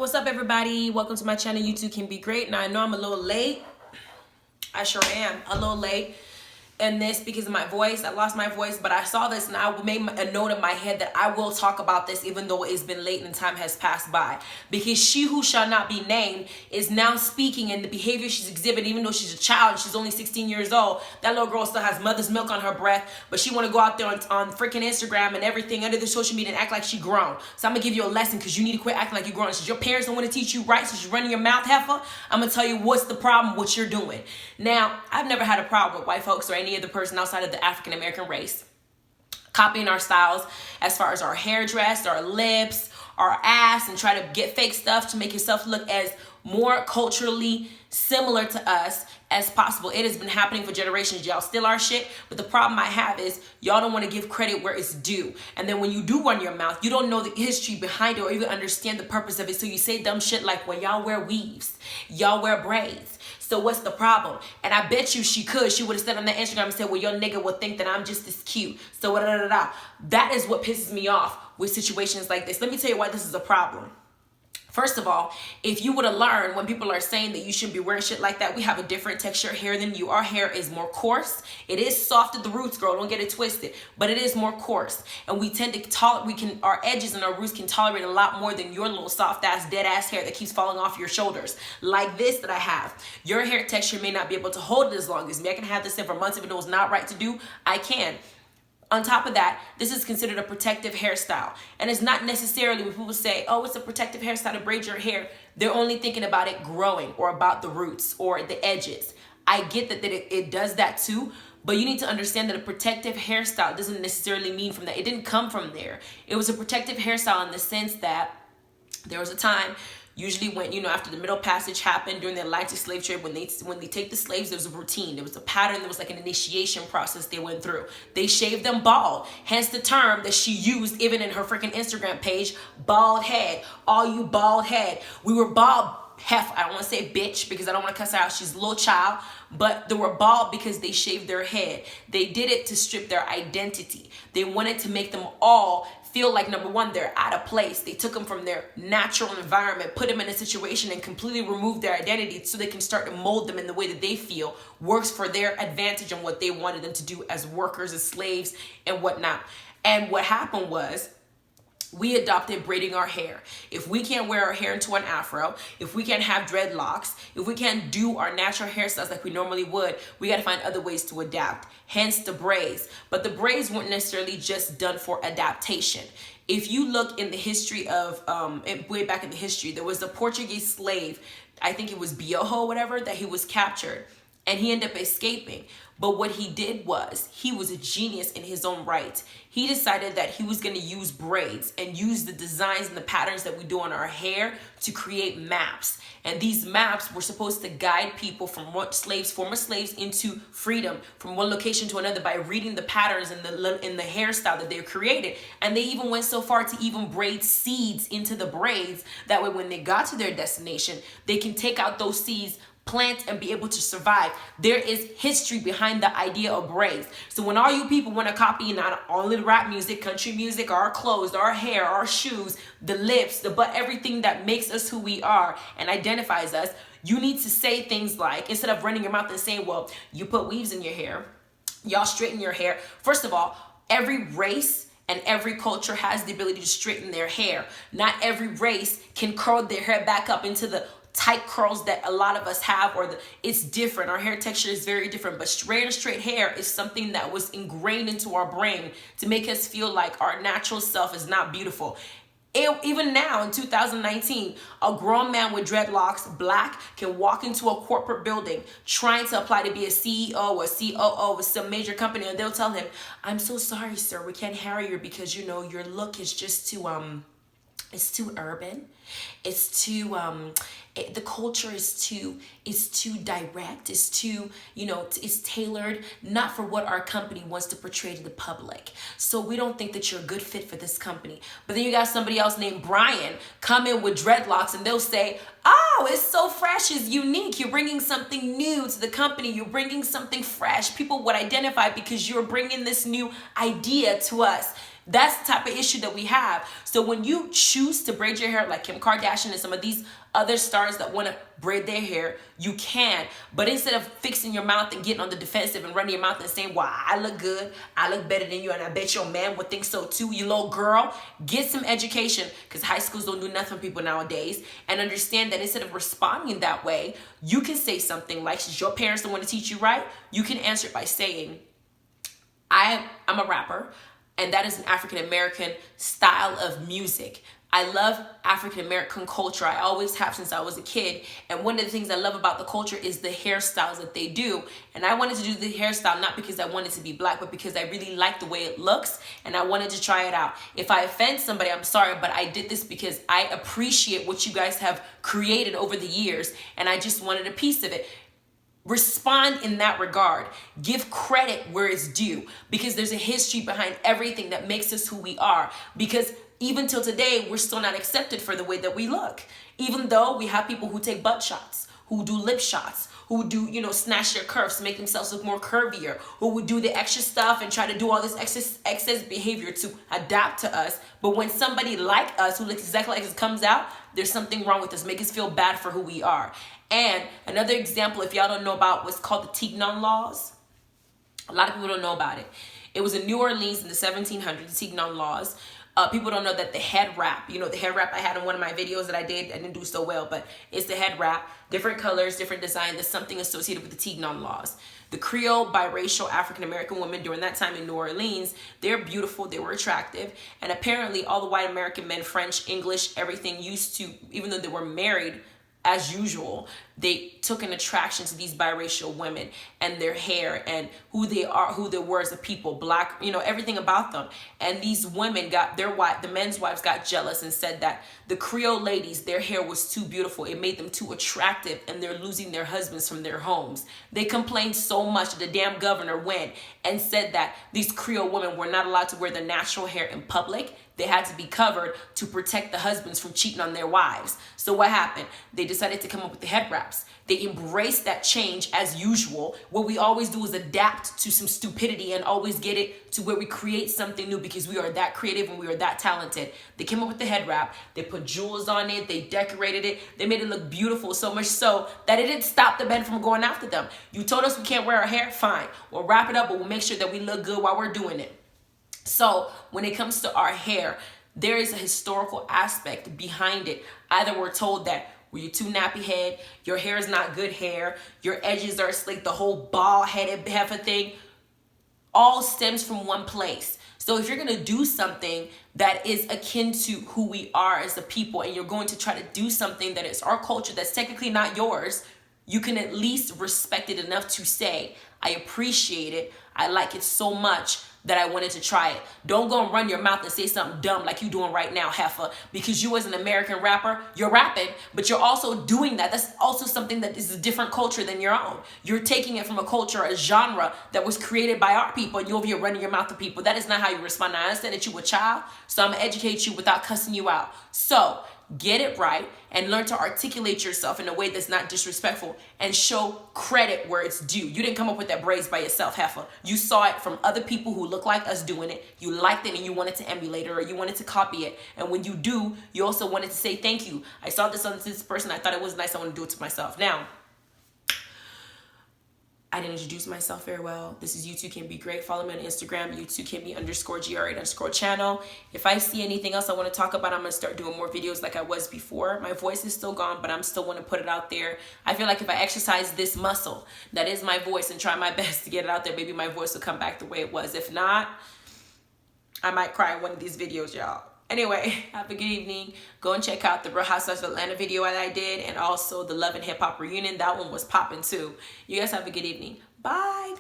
What's up, everybody? Welcome to my channel. You Too Can Be Great. Now, I know I'm a little late. I sure am a little late in this because of my voice. I lost my voice, but I saw this and I made a note in my head that I will talk about this even though it's been late and time has passed by. Because she who shall not be named is now speaking, and the behavior she's exhibiting, even though she's a child, she's only 16 years old, that little girl still has mother's milk on her breath, but she want to go out there on freaking Instagram and everything under the social media and act like she grown. So I'm going to give you a lesson because you need to quit acting like you're grown. Since your parents don't want to teach you right, since you're running your mouth heifer, I'm going to tell you what's the problem, what you're doing. Now, I've never had a problem with white folks or any other person outside of the African American race copying our styles as far as our hair dress, our lips, our ass, and try to get fake stuff to make yourself look as more culturally similar to us as possible. It has been happening for generations. Y'all steal our shit, but the problem I have is y'all don't want to give credit where it's due. And then when you do run your mouth, you don't know the history behind it or even understand the purpose of it. So you say dumb shit like, well, y'all wear weaves, y'all wear braids. So what's the problem? And I bet you she would have said on that Instagram and said, well, your nigga would think that I'm just as cute. So that is what pisses me off with situations like this. Let me tell you why this is a problem. First of all, if you would have learned when people are saying that you shouldn't be wearing shit like that, we have a different texture hair than you. Our hair is more coarse. It is soft at the roots, girl. Don't get it twisted. But it is more coarse. And we tend to our edges and our roots can tolerate a lot more than your little soft ass, dead ass hair that keeps falling off your shoulders. Like this that I have. Your hair texture may not be able to hold it as long as me. I can have this in for months even though it's not right to do. I can. On top of that, this is considered a protective hairstyle. And it's not necessarily when people say, oh, it's a protective hairstyle to braid your hair, they're only thinking about it growing or about the roots or the edges. I get that it does that too, but you need to understand that a protective hairstyle doesn't necessarily mean from that. It didn't come from there. It was a protective hairstyle in the sense that there was a time, usually when, after the Middle Passage happened during the Atlantic slave trade, when they take the slaves, there was a routine. There was a pattern. There was like an initiation process they went through. They shaved them bald. Hence the term that she used even in her freaking Instagram page, bald head. All you bald head. We were bald heifer. I don't want to say bitch because I don't want to cuss her out. She's a little child. But they were bald because they shaved their head. They did it to strip their identity. They wanted to make them all feel like, number one, they're out of place. They took them from their natural environment, put them in a situation and completely removed their identity so they can start to mold them in the way that they feel works for their advantage and what they wanted them to do as workers, as slaves, and whatnot. And what happened was, we adopted braiding our hair. If we can't wear our hair into an afro, if we can't have dreadlocks, if we can't do our natural hairstyles like we normally would, we got to find other ways to adapt. Hence the braids. But the braids weren't necessarily just done for adaptation. If you look in the history of, way back in the history, there was a Portuguese slave, I think it was Bioho or whatever, that he was captured. And he ended up escaping. But what he did was, he was a genius in his own right. He decided that he was going to use braids and use the designs and the patterns that we do on our hair to create maps. And these maps were supposed to guide people from former slaves into freedom from one location to another by reading the patterns in the hairstyle that they created. And they even went so far to even braid seeds into the braids. That way when they got to their destination, they can take out those seeds, plant, and be able to survive. There is history behind the idea of braids. So when all you people want to copy not only the rap music, country music, our clothes, our hair, our shoes, the lips, the butt, everything that makes us who we are and identifies us, you need to say things like, instead of running your mouth and saying, well, you put weaves in your hair, y'all straighten your hair. First of all, every race and every culture has the ability to straighten their hair. Not every race can curl their hair back up into the tight curls that a lot of us have, it's different. Our hair texture is very different, but straight hair is something that was ingrained into our brain to make us feel like our natural self is not beautiful. Even now in 2019, a grown man with dreadlocks, black, can walk into a corporate building trying to apply to be a CEO or COO of some major company, and they'll tell him, I'm so sorry, sir, we can't hire you because, your look is just too, it's too urban. It's too, the culture is too direct. It's too, it's tailored not for what our company wants to portray to the public. So we don't think that you're a good fit for this company. But then you got somebody else named Brian come in with dreadlocks and they'll say, oh, it's so fresh, it's unique. You're bringing something new to the company. You're bringing something fresh. People would identify because you're bringing this new idea to us. That's the type of issue that we have. So when you choose to braid your hair like Kim Kardashian and some of these other stars that want to braid their hair, you can. But instead of fixing your mouth and getting on the defensive and running your mouth and saying, well, I look good, I look better than you, and I bet your man would think so too, you little girl, get some education, because high schools don't do nothing for people nowadays, and understand that instead of responding that way, you can say something like, since your parents don't want to teach you right, you can answer it by saying, I'm a rapper, and that is an African-American style of music. I love African-American culture. I always have since I was a kid. And one of the things I love about the culture is the hairstyles that they do. And I wanted to do the hairstyle not because I wanted to be black, but because I really like the way it looks and I wanted to try it out. If I offend somebody, I'm sorry, but I did this because I appreciate what you guys have created over the years and I just wanted a piece of it. Respond in that regard. Give credit where it's due, because there's a history behind everything that makes us who we are. Because even till today, we're still not accepted for the way that we look. Even though we have people who take butt shots, who do lip shots, who do, snatch their curves to make themselves look more curvier, who would do the extra stuff and try to do all this excess behavior to adapt to us. But when somebody like us, who looks exactly like us, comes out, there's something wrong with us, make us feel bad for who we are. And another example, if y'all don't know about what's called the Tignon laws, a lot of people don't know about it. It was in New Orleans in the 1700s, the Tignon laws. People don't know that the head wrap, the head wrap I had in one of my videos that I didn't do so well, but it's the head wrap, different colors, different design. There's something associated with the Tignon laws. The Creole biracial African-American women during that time in New Orleans, they're beautiful, they were attractive. And apparently all the white American men, French, English, everything used to, even though they were married, as usual, they took an attraction to these biracial women and their hair and who they are, who they were as a people, black, everything about them. And these women the men's wives got jealous and said that the Creole ladies, their hair was too beautiful. It made them too attractive and they're losing their husbands from their homes. They complained so much that the damn governor went and said that these Creole women were not allowed to wear their natural hair in public. They had to be covered to protect the husbands from cheating on their wives. So what happened? They decided to come up with the head wraps. They embraced that change as usual. What we always do is adapt to some stupidity and always get it to where we create something new because we are that creative and we are that talented. They came up with the head wrap. They put jewels on it. They decorated it. They made it look beautiful, so much so that it didn't stop the men from going after them. You told us we can't wear our hair? Fine. We'll wrap it up, but we'll make sure that we look good while we're doing it. So when it comes to our hair, there is a historical aspect behind it. Either we're told that you're too nappy head, your hair is not good hair, your edges are slick, the whole bald headed heifer thing, all stems from one place. So if you're going to do something that is akin to who we are as a people, and you're going to try to do something that is our culture that's technically not yours, you can at least respect it enough to say, I appreciate it, I like it so much that I wanted to try it. Don't go and run your mouth and say something dumb like you doing right now, heifer, because you as an American rapper, you're rapping, but you're also doing that. That's also something that is a different culture than your own. You're taking it from a culture, a genre that was created by our people, and you're over here running your mouth to people. That is not how you respond. I understand that you a child, so I'm gonna educate you without cussing you out. So get it right and learn to articulate yourself in a way that's not disrespectful and show credit where it's due. You didn't come up with that braids by yourself, heifer. You saw it from other people who look like us doing it. You liked it and you wanted to emulate it or you wanted to copy it. And when you do, you also wanted to say thank you. I saw this on this person. I thought it was nice. I want to do it to myself. Now, I didn't introduce myself very well. This is You Too Can Be Great. Follow me on Instagram, you2canbe_GR8_channel. If I see anything else I want to talk about, I'm going to start doing more videos like I was before. My voice is still gone, but I'm still want to put it out there. I feel like if I exercise this muscle, that is my voice, and try my best to get it out there, maybe my voice will come back the way it was. If not, I might cry in one of these videos, y'all. Anyway, have a good evening. Go and check out the Real Housewives of Atlanta video that I did, and also the Love and Hip Hop reunion. That one was popping too. You guys have a good evening. Bye.